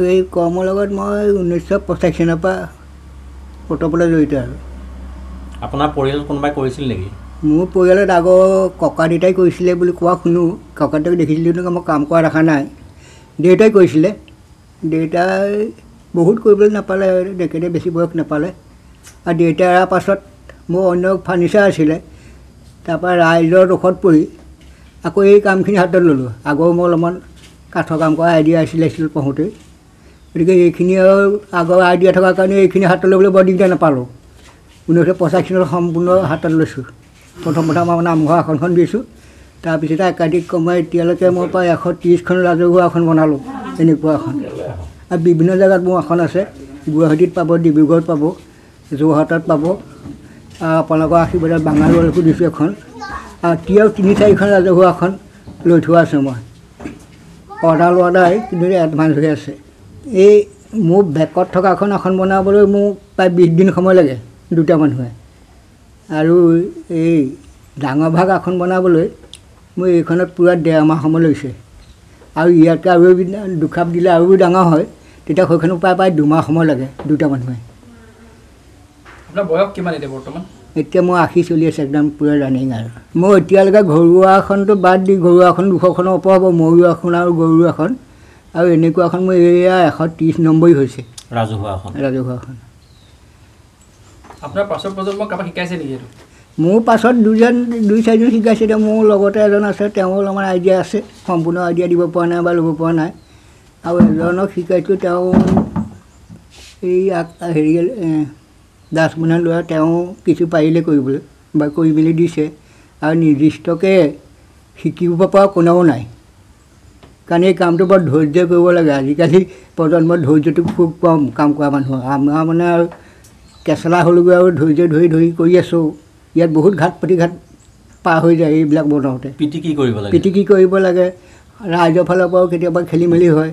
এই কৰ্মৰ লগত মই 1985 চনৰ পৰা ওতঃপ্ৰোতভাৱে জড়িত আৰু। আপোনাৰ পৰিয়াল কোনোবাই কৰিছিল নেকি? মোৰ পৰিয়ালত আগৰ ককা দেউতাই কৰিছিলে বুলি কোৱা শুনো। ককা দেউতাক দেখিছিলোঁ কিন্তু মই কাম কৰা দেখা নাই। দেউতাই কৰিছিলে। দেউতাই বহুত কৰিবলৈ নাপালে, তেখেতে বেছি বয়স নাপালে। আৰু দেউতাই এৰাৰ পাছত মোৰ অন্য ফাৰ্নিচাৰ আছিলে, তাৰপৰা ৰাইজৰ দোষত পৰি আকৌ এই কামখিনি হাতত ল'লোঁ। আগৰ মোৰ অলপমান কাঠৰ কাম কৰা আইডিয়া আছিলে পঢ়োঁতে, গতিকে এইখিনি আৰু আগৰ আইডিয়া থকাৰ কাৰণে এইখিনি হাতত ল'বলৈ বৰ দিগদাৰ নাপালোঁ। 1985 চনত সম্পূৰ্ণ হাতত লৈছোঁ। প্ৰথম আমাৰ নামঘৰ আসনখন দিছোঁ, তাৰপিছতে একাধিক ক্ৰমে এতিয়ালৈকে মই প্ৰায় 130খন ৰাজহুৱা আসন বনালোঁ। এনেকুৱা আসন আৰু বিভিন্ন জেগাত মোৰ আসন আছে। গুৱাহাটীত পাব, ডিব্ৰুগড়ত পাব, যোৰহাটত পাব, আপোনালোকৰ আশীৰ্বাদত বাঙালুৰলৈকো দিছোঁ এখন। আৰু এতিয়াও 3-4খন ৰাজহুৱা আসন লৈ থোৱা আছে। মই অৰ্ডাৰ লোৱা নাই, কিন্তু এডভান্স হৈ আছে। এই মোৰ বেকত থকাখন আসন বনাবলৈ মোৰ প্ৰায় 20 দিন সময় লাগে দুটা মানুহে। আৰু এই ডাঙৰ ভাগ আসন বনাবলৈ মোৰ এইখনত পূৰা 1.5 মাহ সময় লৈছে। আৰু ইয়াতকৈ আৰু দুখাপ দিলে আৰু ডাঙৰ হয়, তেতিয়া সেইখনো প্ৰায় 2 মাহ সময় লাগে দুটা মানুহে। আপোনাৰ বয়স কিমান এতিয়া বৰ্তমান? এতিয়া মই 80 চলি আছে, একদম পূৰা ৰানিং আৰু। মই এতিয়ালৈকে ঘৰুৱা আসনটো বাদ দি, ঘৰুৱা আসন 200খনৰ ওপৰ হ'ব, ময়ূৰ আসন আৰু গৰু আসন। আৰু এনেকুৱা আসন মোৰ এয়া 130 নম্বৰী হৈছে ৰাজহুৱা আসন। ৰাজহুৱা আসন। আপোনাৰ পাছৰ প্ৰজন্মক কাৰোবাক শিকাইছে নেকি এইটো? মোৰ পাছত 2-4জন শিকাইছে। এতিয়া মোৰ লগতে এজন আছে, তেওঁৰ অলপমান আইডিয়া আছে, সম্পূৰ্ণ আইডিয়া দিব পৰা নাই বা ল'ব পৰা নাই। আৰু এজনক শিকাইছোঁ, তেওঁ এই হেৰি দাসমুনা লোৱা, তেওঁ কিছু পাৰিলে কৰিবলৈ বা কৰি মেলি দিছে। আৰু নিৰ্দিষ্টকৈ শিকিব পৰা কোনেও নাই, কাৰণ এই কামটো বৰ ধৈৰ্য কৰিব লাগে। আজিকালি প্ৰজন্মৰ ধৈৰ্যটো খুব কম কাম কৰা মানুহৰ। আমাৰ মানে আৰু কেঁচলা হ'লগৈ আৰু ধৈৰ্য ধৰি কৰি আছোঁ। ইয়াত বহুত ঘাট প্ৰতিঘাট পাৰ হৈ যায় এইবিলাক বনাওঁতে। পিটিকি কৰিব লাগে, পিটিকি কৰিব লাগে। ৰাইজৰ ফালৰ পৰাও কেতিয়াবা খেলি মেলি হয়,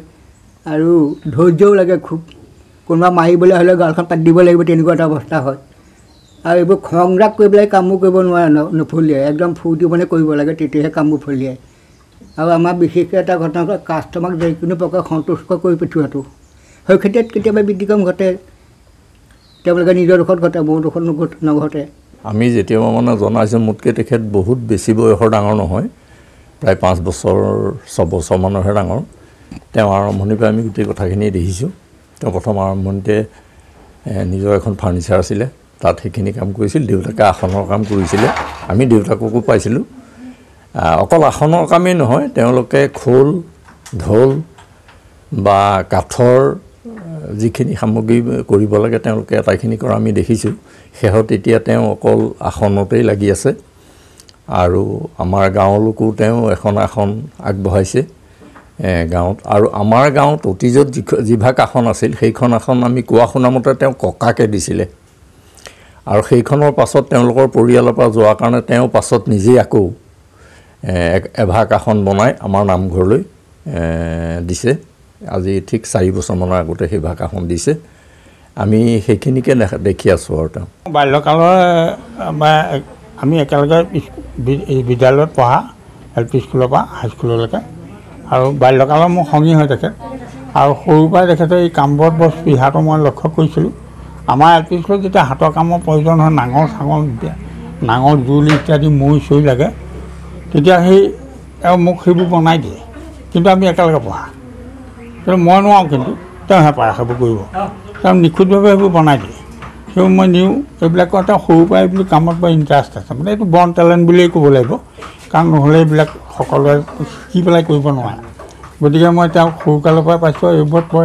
আৰু ধৈৰ্যও লাগে খুব। কোনোবা মাৰিবলৈ হ'লে গালখন পাতি দিব লাগিব, তেনেকুৱা এটা অৱস্থা হয়। আৰু এইবোৰ খং ৰাগ কৰি পেলাই কামবোৰ কৰিব নোৱাৰে, নফলিয়াই। একদম ফূৰ্তি মানে কৰিব লাগে, তেতিয়াহে কামবোৰ ফলিয়ায়। আৰু আমাৰ বিশেষকৈ এটা ঘটনা হ'ল কাষ্টমাৰক যিকোনো প্ৰকাৰে সন্তুষ্ট কৰি পঠিওৱাটো। সেই ক্ষেত্ৰত কেতিয়াবা ব্যতিক্ৰম ঘটে, তেওঁলোকে নিজৰ দোষত ঘটে, মোৰ দোষত নঘটে। আমি যেতিয়া মানে জনাইছোঁ, মোতকৈ তেখেত বহুত বেছি বয়সৰ ডাঙৰ নহয়, প্ৰায় 5 বছৰ 6 বছৰমানৰহে ডাঙৰ। তেওঁ আৰম্ভণিৰ পৰা আমি গোটেই কথাখিনি দেখিছোঁ। তেওঁ প্ৰথম আৰম্ভণিতে নিজৰ এখন ফাৰ্নিচাৰ আছিলে, তাত সেইখিনি কাম কৰিছিল। দেউতাকে আসনৰ কাম কৰিছিলে, আমি দেউতাককো পাইছিলোঁ। অকল আসনৰ কামেই নহয়, তেওঁলোকে খোল, ঢোল বা কাঠৰ যিখিনি সামগ্ৰী কৰিব লাগে, তেওঁলোকে এটাইখিনি কৰা আমি দেখিছোঁ। শেহত এতিয়া তেওঁ অকল আসনতেই লাগি আছে। আৰু আমাৰ গাঁৱলৈকো তেওঁ এখন আসন আগবঢ়াইছে গাঁৱত। আৰু আমাৰ গাঁৱত অতীজত যিভাগ আসন আছিল, সেইখন আসন আমি কোৱা শুনামতে তেওঁ ককাকে দিছিলে। আৰু সেইখনৰ পাছত তেওঁলোকৰ পৰিয়ালৰ পৰা যোৱাৰ কাৰণে তেওঁ পাছত নিজেই আকৌ এভাগ আসন বনাই আমাৰ নামঘৰলৈ দিছে। আজি ঠিক 4 বছৰমানৰ আগতে সেইভাগ আসন দিছে। আমি সেইখিনিকে দেখি আছোঁ। আৰু তেওঁ বাল্যকালৰ আমি একেলগে বিদ্যালয়ত পঢ়া, LP স্কুলৰ পৰা হাইস্কুললৈকে। আৰু বাল্যকালৰ মোৰ সংগী হৈ তেখেত। আৰু সৰুৰ পৰাই তেখেতে এই কামবোৰত বৰ স্পৃহাটো মই লক্ষ্য কৰিছিলোঁ। আমাৰ LP স্কুলত যেতিয়া হাতৰ কামৰ প্ৰয়োজন হয়, নাঙল জোল ইত্যাদি মৈ চৈ লাগে, তেতিয়া মোক সেইবোৰ বনাই দিয়ে। কিন্তু আমি একেলগে পঢ়া, কিন্তু মই নোৱাৰোঁ, কিন্তু তেওঁহে পাৰে সেইবোৰ কৰিব। তেওঁ নিখুঁতভাৱে সেইবোৰ বনাই দিয়ে, সেইবোৰ মই নিওঁ। এইবিলাকত তেওঁ সৰুৰ পৰাই এইবিলাক কামত বৰ ইণ্টাৰেষ্ট আছে। মানে এইটো বৰ্ণ টেলেণ্ট বুলিয়েই ক'ব লাগিব, কাৰণ নহ'লে এইবিলাক সকলোৱে শিকি পেলাই কৰিব নোৱাৰে। গতিকে মই তেওঁক সৰুকালৰ পৰাই পাইছোঁ। এইবোৰত বৰ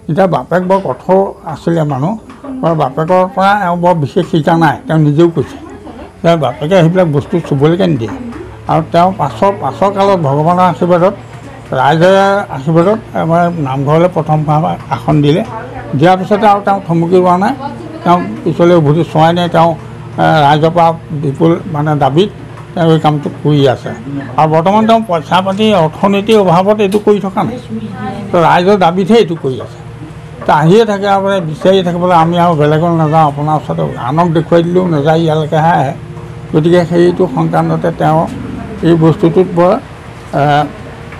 এতিয়া বাপেক বৰ কঠোৰ আছিলে মানুহ, বাপেকৰ পৰা বৰ বিশেষ শিকা নাই, তেওঁ নিজেও কৈছে। তেওঁ বাপেকে সেইবিলাক বস্তু চুবলৈকে নিদিয়ে। আৰু তেওঁ পাছৰ কালত ভগৱানৰ আশীৰ্বাদত, ৰাইজৰ আশীৰ্বাদত আমাৰ নামঘৰলৈ প্ৰথম আসন দিলে। দিয়াৰ পিছতে আৰু তেওঁ থমকি ৰোৱা নাই, তেওঁ পিছলৈ উভতি চোৱাই নাই। তেওঁ ৰাইজৰ পৰা বিপুল দাবীত তেওঁ এই কামটো কৰি আছে। আৰু বৰ্তমান তেওঁ পইচা পাতি অৰ্থনীতিৰ অভাৱত এইটো কৰি থকা নাই, ৰাইজৰ দাবীতহে এইটো কৰি আছে। আহিয়ে থাকে আৰু বিচাৰিয়ে থাকিবলৈ, আমি আৰু বেলেগত নাযাওঁ, আপোনাৰ ওচৰতে আনক দেখুৱাই দিলেও নাযায়, ইয়ালৈকেহে আহে। গতিকে সেইটো সংক্ৰান্ততে তেওঁ এই বস্তুটোত বৰ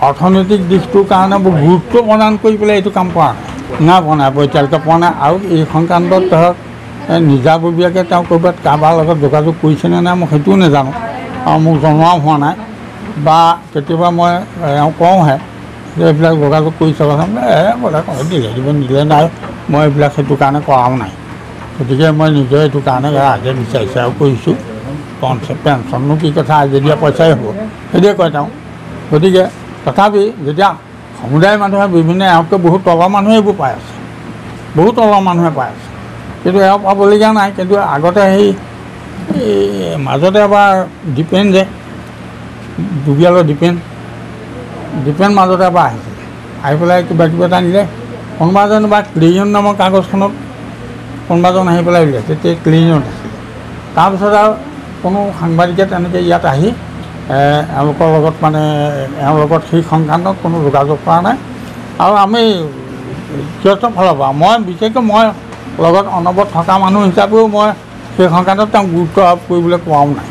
অৰ্থনৈতিক দিশটোৰ কাৰণে বৰ গুৰুত্ব প্ৰদান কৰি পেলাই এইটো কাম কৰা নাই পোৱা এতিয়ালৈকে পোৱা নাই। আৰু এই সংক্ৰান্তত ধৰক নিজাববীয়াকৈ তেওঁ ক'ৰবাত কাৰোবাৰ লগত যোগাযোগ কৰিছেনে নাই মই সেইটোও নাজানো আৰু মোক জনোৱাও হোৱা নাই বা কেতিয়াবা মই কওঁহে যে এইবিলাক যোগাযোগ কৰি চাবাচোন বোলে দিলে দিব নিদিলে নাই মই এইবিলাক সেইটো কাৰণে কৰাও নাই। গতিকে মই নিজে এইটো কাৰণে আগে বিচাৰিছে আৰু কৰিছোঁ পেঞ্চননো কি কথা আজি দিয়া পইচাই হ'ব সেইটোৱে কয় তেওঁ। গতিকে তথাপি যেতিয়া সমুদায় মানুহে বিভিন্ন এওঁতকৈ বহুত তলৰ মানুহে এইবোৰ পাই আছে, বহুত তলৰ মানুহে পাই আছে, কিন্তু এওঁ পাবলগীয়া নাই। কিন্তু আগতে সেই মাজতে এবাৰ ডিপেন যে দুবিয়ালৰ ডিপেন মাজতে এবাৰ আহিছিলে, আহি পেলাই কিবা এটা নিলে কোনোবা এজন বা ক্লিয়ন নামৰ কাগজখনত কোনোবাজন আহি পেলাই উলিয়াইছে, তেতিয়া ক্লিয়নত আছিলে। তাৰপিছত আৰু কোনো সাংবাদিকে তেনেকৈ ইয়াত আহি এওঁলোকৰ লগত মানে এওঁৰ লগত সেই সংক্ৰান্তত কোনো যোগাযোগ কৰা নাই। আৰু আমি যথেষ্ট ফালৰ পৰা মই বিশেষকৈ মই লগত অনবৰত থকা মানুহ হিচাপেও মই সেই সংক্ৰান্তত তেওঁক গুৰুত্ব আৰোপ কৰিবলৈ কোৱাও নাই।